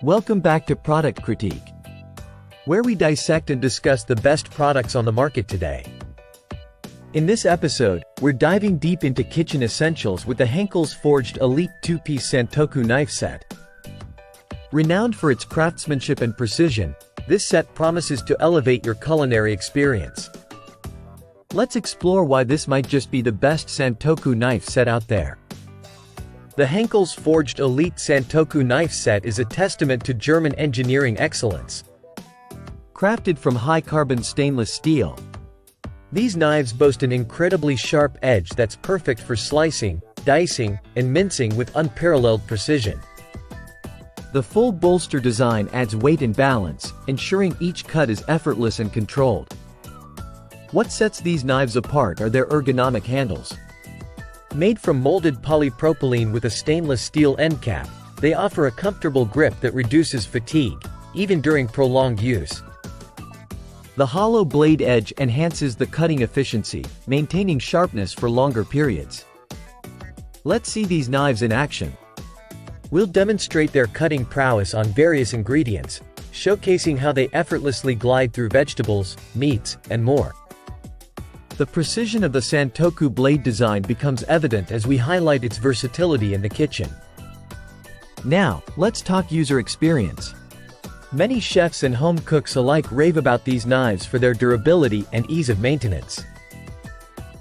Welcome back to Product Critique, where we dissect and discuss the best products on the market today. In this episode, we're diving deep into kitchen essentials with the Henckels Forged Elite 2-piece Santoku knife set. Renowned for its craftsmanship and precision, this set promises to elevate your culinary experience. Let's explore why this might just be the best Santoku knife set out there. The Henckels Forged Elite Santoku knife set is a testament to German engineering excellence. Crafted from high-carbon stainless steel, these knives boast an incredibly sharp edge that's perfect for slicing, dicing, and mincing with unparalleled precision. The full bolster design adds weight and balance, ensuring each cut is effortless and controlled. What sets these knives apart are their ergonomic handles. Made from molded polypropylene with a stainless steel end cap, they offer a comfortable grip that reduces fatigue, even during prolonged use. The hollow blade edge enhances the cutting efficiency, maintaining sharpness for longer periods. Let's see these knives in action. We'll demonstrate their cutting prowess on various ingredients, showcasing how they effortlessly glide through vegetables, meats, and more. The precision of the Santoku blade design becomes evident as we highlight its versatility in the kitchen. Now, let's talk user experience. Many chefs and home cooks alike rave about these knives for their durability and ease of maintenance.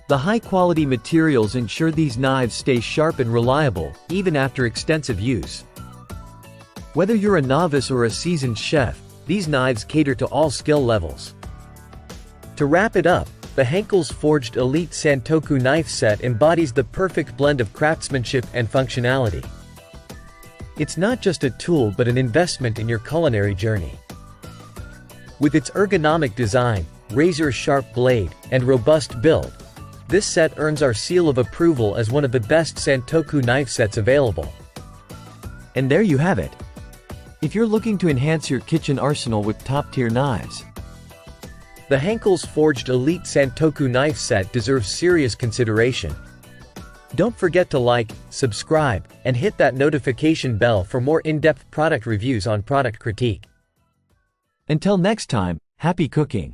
The high-quality materials ensure these knives stay sharp and reliable, even after extensive use. Whether you're a novice or a seasoned chef, these knives cater to all skill levels. To wrap it up, the Henckels Forged Elite Santoku knife set embodies the perfect blend of craftsmanship and functionality. It's not just a tool but an investment in your culinary journey. With its ergonomic design, razor-sharp blade, and robust build, this set earns our seal of approval as one of the best Santoku knife sets available. And there you have it. If you're looking to enhance your kitchen arsenal with top-tier knives, the Henckels Forged Elite Santoku knife set deserves serious consideration. Don't forget to like, subscribe, and hit that notification bell for more in-depth product reviews on Product Critique. Until next time, happy cooking!